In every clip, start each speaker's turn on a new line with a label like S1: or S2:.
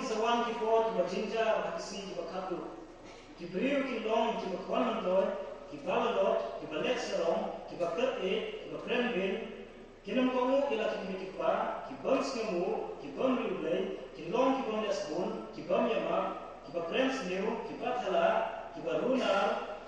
S1: ki sawan ki pot ki bajinja hakisi ki bakatu ki beriu ki long ki bakwan mandoy ki balalot ki balet sarong ki bakat ki bakren bin ki nam kamu ila ki mitikpa ki bams kamu ki bam riulay ki long ki bam lesbun ki bam yama ki bakren snew ki bathala ki baruna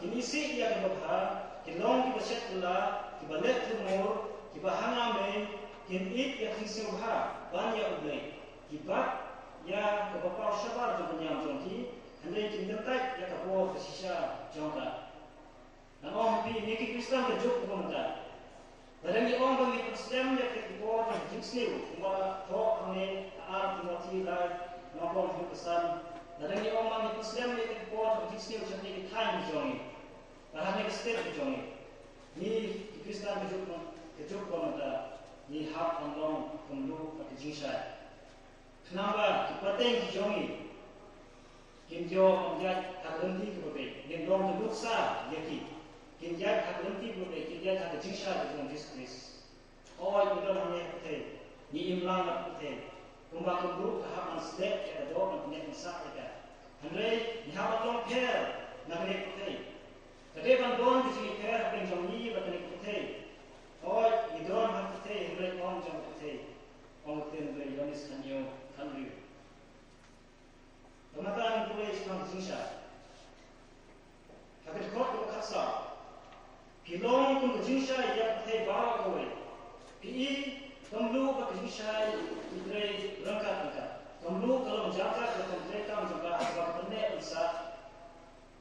S1: ki nisi ya ki babha ki long ki bashetla ki balet tumur ki bahanga me ki it ya ki subha ban ya ulay ki bat ya ke bapa sabar jo penyam jongki handai ki tertai ya ke bo kesisha jongka dan om pi ni ki Kristen ke jok ko mata dan ni om bagi Kristen ya ke bo ke jingsliu kuma tho ane ar timoti lai nopom hu kesan dan ni om bagi Kristen ya ke bo ke jingsliu jadi ki time jongi dan ni ke step jongi ni ki Kristen ke jok ko mata ni hap andong kumlu ke jingsha kenapa kipateng kijongi kinjo penjat hakrenti kebebe yang dong terduksa yaki kinjat hakrenti kebebe kinjat hak jingsha dengan Yesus oi udah namanya pete ni imlang nak pete kumbang kumbu tahap mansdek kada do nak punya masa ika handai ni hak long per nak nek pete kade ban don di per ben jongi bat nek pete oi ni don hak pete handai om jong pete om ten le yonis kanyo kanriu Pemataan tulis tentang jingsha. Hakik kot ko khatsa. Kilong kun jingsha ya the bawa kowe. Pi kamlu ka jingsha idre rangka. Kamlu kalau menjaga ke kompleta menjaga sebab tenne isa.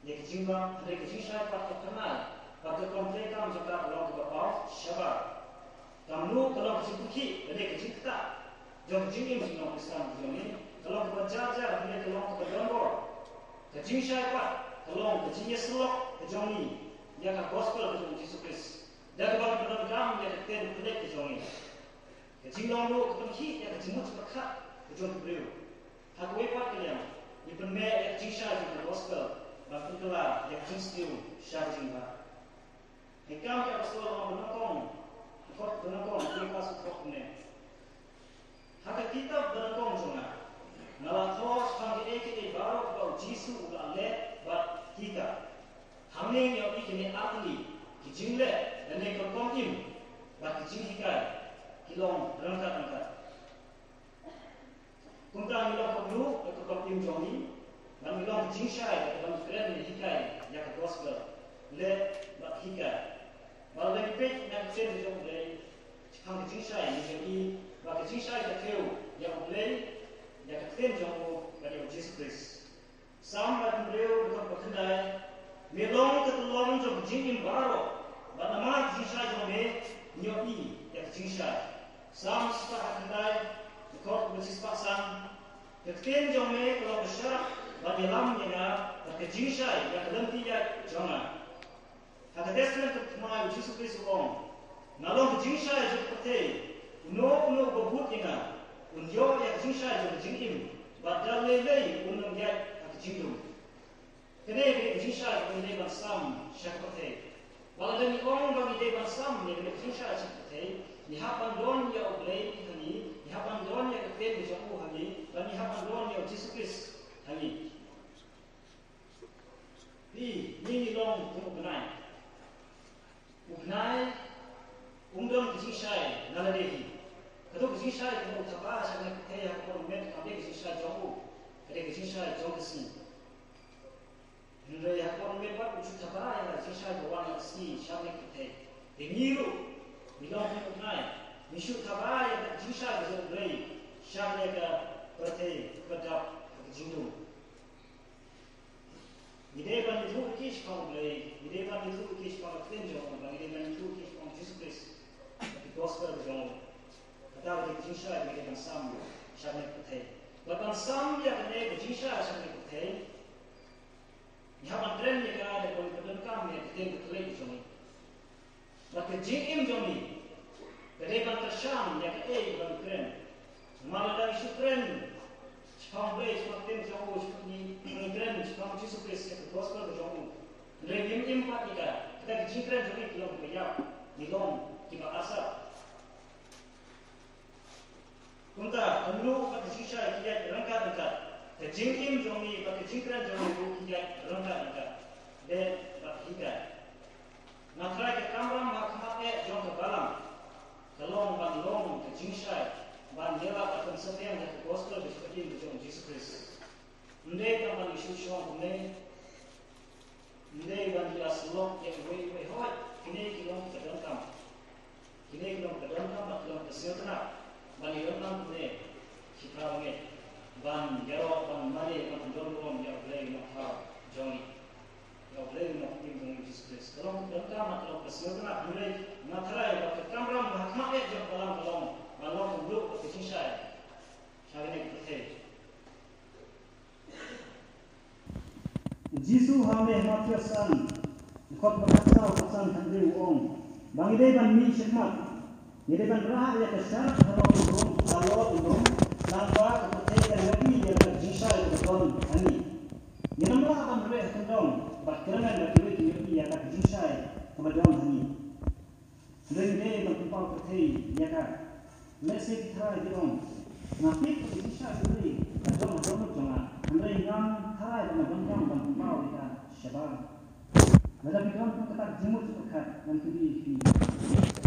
S1: Ya kijingba ada jingsha pat kenal. Pada kompleta menjaga kalau ke bapa syabar. Kamlu kalau jibuki ada kijingta. Jom jingim jingong Islam jingim. Kalau berjajar dia tolong ke berdoa, kejing siapa? Tolong kejingnya selok kejongi, dia kan gospel kejongi Yesus Kristus. Dia kepada berdoa dia keten kedek kejongi. Kejing lalu kepenki dia kejing mulut berkat kejongi beliau. Hak wepat kalian, di penme dia kejing siapa dengan gospel, bahkan kelar dia kejing stiu siapa jingba. Hikam dia gospel orang benakong, kot benakong dia masuk kot ni. Hak kita benakong jonga. Nalatos pang eke baru kau Jisu ulah le bat kita. Hamling yang ikini atli kijingle dan ekor komim bat kijing hikai kilong rangkat. Kumpang ilong keblu ekor komim jongi dan ilong kijing syai dalam keren hikai yang gospel le bat hikai. Malah lagi pek yang kecil jong le pang kijing syai ni jadi bat kijing syai terkeu yang le ya keten jongo pada Yesus Kristus. Sampai beliau dengan berkendai, melong ketulung jong jingin baro, bernama Yesus jonge nyoi ya Yesus. Sam sepak kendai, dekor bersih pasang, keten jonge kalau besar bagi lam jena, bagi Yesus ya kelenti ya jonga. Hak desmen ketemu Yesus Kristus om, nalong Yesus jong kete, no bebut jena. Unjo ya jingsha jong jingim badal lelei unang ya ak jingdum kene ke jingsha ko ne ban sam shakothe wala dani ong bagi de ban sam ne ke jingsha shakothe ni hapan don ya oblei hani ni hapan don ya ke de jomu hani dan ni hapan don ya Jesus Christ hani ni long tu benai undang jingsha naladehi Kalau kisah saya kalau siapa saya nak kaya kalau met kami kisah saya jauh, kalau kisah saya jauh kesini. Hendak kalau met buat ujuk siapa ya kisah saya bawa nak kesini, saya nak kaya. Dengiru, bilang pun naik. Misut siapa ya kisah saya beri, saya nak kaya kedap kejidu. Ide ban itu kisah kau beri, ide ban itu kisah kau tenjong, ide ban itu kisah kau Jesus Christ, gospel jauh. Kata dia kisah dia dengan sam, saya nak kata. Lepas sam dia kena kisah saya nak kata. Yang antren dia ada kalau berdekat dia kita betul joni. Lepas jim joni, kedepan tersam dia kata bukan keren. Malah dari sutren, sepang belas makin jauh seperti keren, sepang Yesus Kristus yang gospel jauh. Lebih empat kita keren joni belum berjauh, belum kita asap. Kunta, kamu pada sisa kita rangkat. Kejingkim jongi, kejingkran jongi bu kijai ronda ika. De hika. Natrai ke kamram hakmat jong ke balam. Kalong ban long kejingshai ban yela akan setiap yang gospel disebut jong Jesus Christ. Ndai kaman isu shong kumne. Ndai ban dia selok yang we hoi kini kilong kedongkam. Kini kilong kedongkam bat kilong kesiotna. Ban yonam kumne kita wangi. Ban jawab ban mari ban dorong ya boleh nak tahu jongi. Ya boleh nak tim Jesus Christ. Kalau kedongkam atau kesiotna mulai natrai bat kamram hakmat jong balam balong duduk kecingshai. Hari ni kita Jisu hame matiasan khot bakasau kasan tandri uong bang ide ban mi shikmat ide ban rah ya kasar kalau udum lamba ketai dan lagi ya jisa itu kon ani yenam lah ban re tendong bakkeran da kiri kiri ya ka jisa kemadon ani dan ide ban tumpang ketai ya ka message thai diong napi jisa sendiri adong jonga Andai yang thai dan bangkang dan mau kita syabab. Mereka bilang pun tetap jemur dekat dan kiri.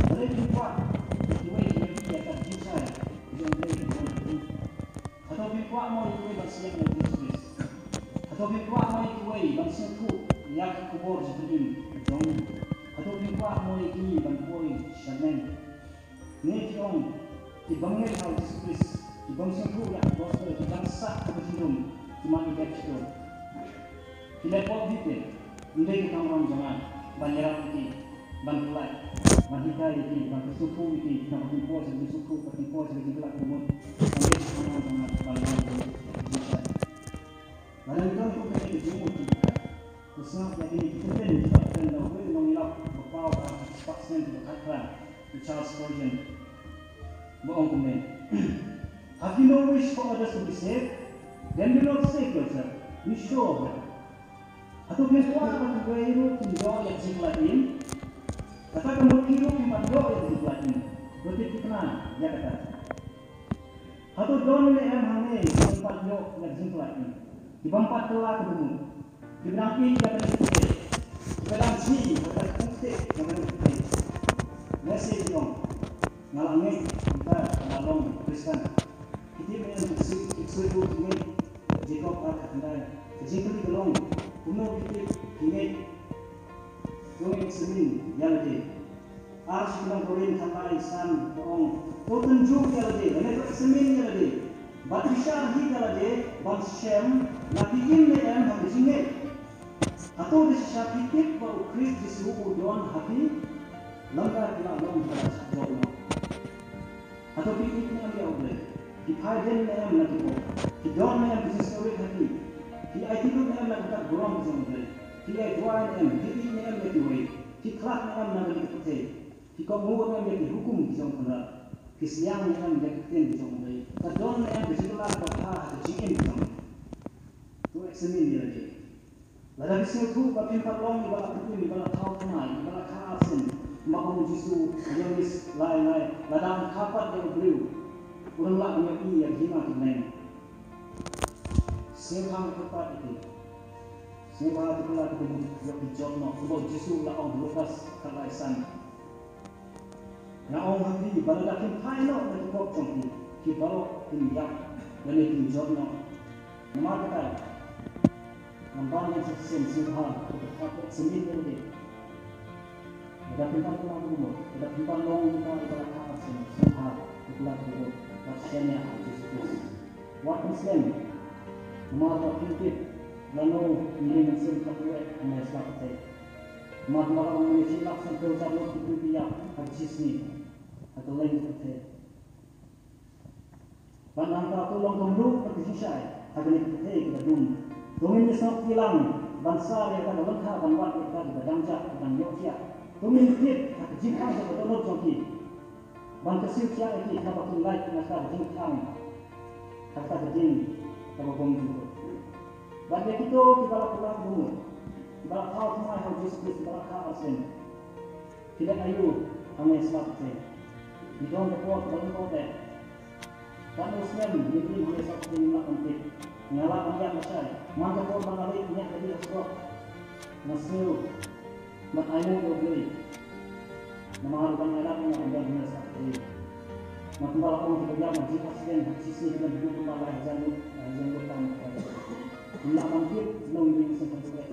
S1: Mereka buat kiwai yang dia tak jisai. Yang dia itu. Atau buat mau kiwai bangsa yang Yesus. Atau buat mau kiwai bangsa tu yang kubur sebelum jom. Atau buat mau kiwai bangkoi syabab. Ni jom di bangsa Yesus. Di bangsa tu yang gospel di bangsa sebelum. Cuma ikat itu. Tidak kau bikin. Undai kita orang jangan banyak ini, bantuan, bantuan ini, bantuan suku ini, kita pakai pos, jadi suku, pakai pos, jadi kelak kumut. Undai kita orang jangan bantuan ini. Dalam itu aku kena dijemput juga. Terusnya jadi kita pun dahulu mengilap berpau vaksin berkata Charles Spurgeon bohong kemen. Have you no wish for others to be saved? Then do not save yourself. Be sure of that. Atau biasa akan berhidup tinggal yang singlatin. Kata kamu hidup di mana yang singlatin. Berarti kita ya kata. Atau don yang hane tempat yang singlatin. Di tempat telah ketemu. Di berangki yang kata kita. Di dalam si kata kita yang kata kita. Nasi dong. Ngalangin kita ngalong Kristen. Kita memang bersuatu ini. Jacob akan kembali. Jika belum, puno kita ingat, join semin yang ada. Arus kita korin sampai san orang. Toten juga yang ada. Mereka semin yang ada. Batisha hingga ada. Batishem, lagi ini yang harus ingat. Atau disya pikir bahawa Kristus disuruh Tuhan hati, langgar kita belum terasa. Atau pikir yang dia boleh. Dipaiden yang lagi ko, hidon yang bisnis kawin hati, di attitude yang lagi tak gorong sendiri, di adwaan yang, di ini yang lagi wei, di kelak yang lagi kete, di komunikasi yang lagi hukum bisang benar, di siang yang lagi keten bisang benar, kadon yang bisikulah kota atau cikin bisang, tu eksemin dia lagi. Lalu bising tu bapin parlong di bawah kutu di bawah tahu kemai, di bawah kaasin, makam Yesus yang mis lain, ladang kapat yang beliau. Orang lah punya yang hina kena. Sembang tempat itu. Sembang itu lah kita buat dijono. Sebab Yesus lah orang lukas kalaisan. Yang orang hati baru dakin final dari kokong ini. Kita baru tinjak dan dijono. Nama kita. Nampak yang sembang kita pakai sendiri ni. Ada tempat pulang rumah. Ada tempat long kita ada kamar sembang pulang rumah. Rasanya Yesus. Waktu Islam, mata pintit, lalu ini mesin kapuet menyesal kita. Mata orang Malaysia laksana kerja waktu itu dia hadis ni atau lain kita. Pandang tu long tunggu pertisai, hari kita kita dum. Tumin nyesal hilang bangsa yang ada lengkap banwat kita di Badangja dan Yogyakarta. Tumin fit hak jika kita tolong jongki. Bangsa siapa ini kita pakai light nasta jengkang, kata jeng, kita bom juga. Bagi itu kita lakukan dulu. Kita tahu semua hal Yesus kita lakukan. Tidak ayu kami sebabnya. Kita orang berkuat dalam kota. Kalau Islam ini dia seperti ini lah Nyala banyak masai. Mangga por bangali punya tadi aku. Nasir. Mat ayu obli. Nama harukan alat punya anda benar sekali. Mat bala pun kerja masjid asgen sisi dengan duduk bala jangut tam. Ina mangkit nong ini sampai.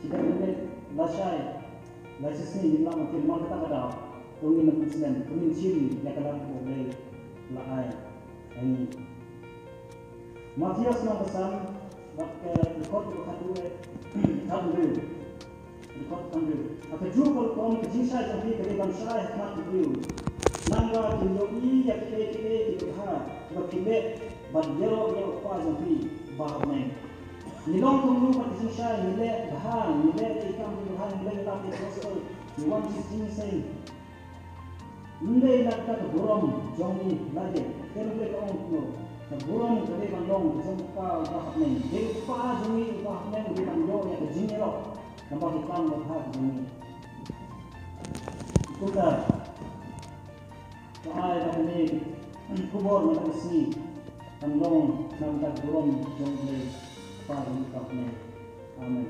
S1: Kita boleh lasai. Lasai ni bila mangkit mangga tak ada. Tunggu nak muslim, tunggu ciri yang kadang boleh laai. Ini. Matius nang pesan, bak ikut berkata kandil, ikut kandil. Apa juga kalau kejisa jadi kedepan saya hikmat beliau. Nangga tinjoi yang kile dibahas, berkile badjero yang apa jadi bahannya. Nilong tunggu kejisa nilai bahan, nilai ikan bahan, nilai tapi proses, niwan sistem sen. Nilai nak kata buram, jongi lagi, kerja kaum tu. Buram dari bandong, jumpa bahannya. Dari apa jongi bahannya dari bandong yang kejinero, nampak ikan bahan jongi. Itu dah. Soal ini kubur macam ni, bandong nampak buram jongi bahannya. Amin.